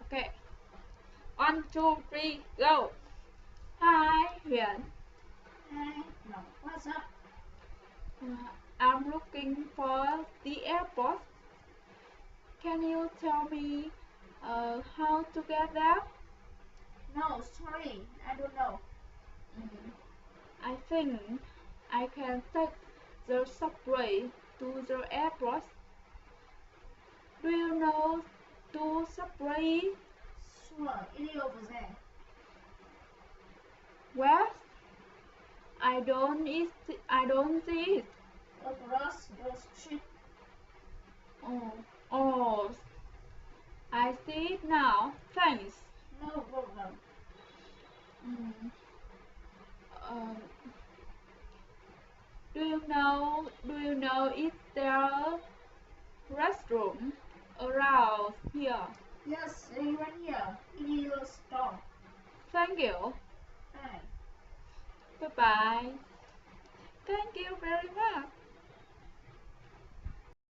Okay. 1, 2, 3, go. Hi, Huyền. Hi. No. What's up? I'm looking for the airport. Can you tell me how to get there? No, sorry. I don't know. I think I can take the subway to the airport. Do you know the subway? Sure. It is over there. Where? I don't see it. Across the street. Oh, oh, I see it now. Thanks. No problem. Mm, um, do you know if there are restroom around here? Yes, even here. It is a store. Thank you. Hi. Bye bye. Thank you very much.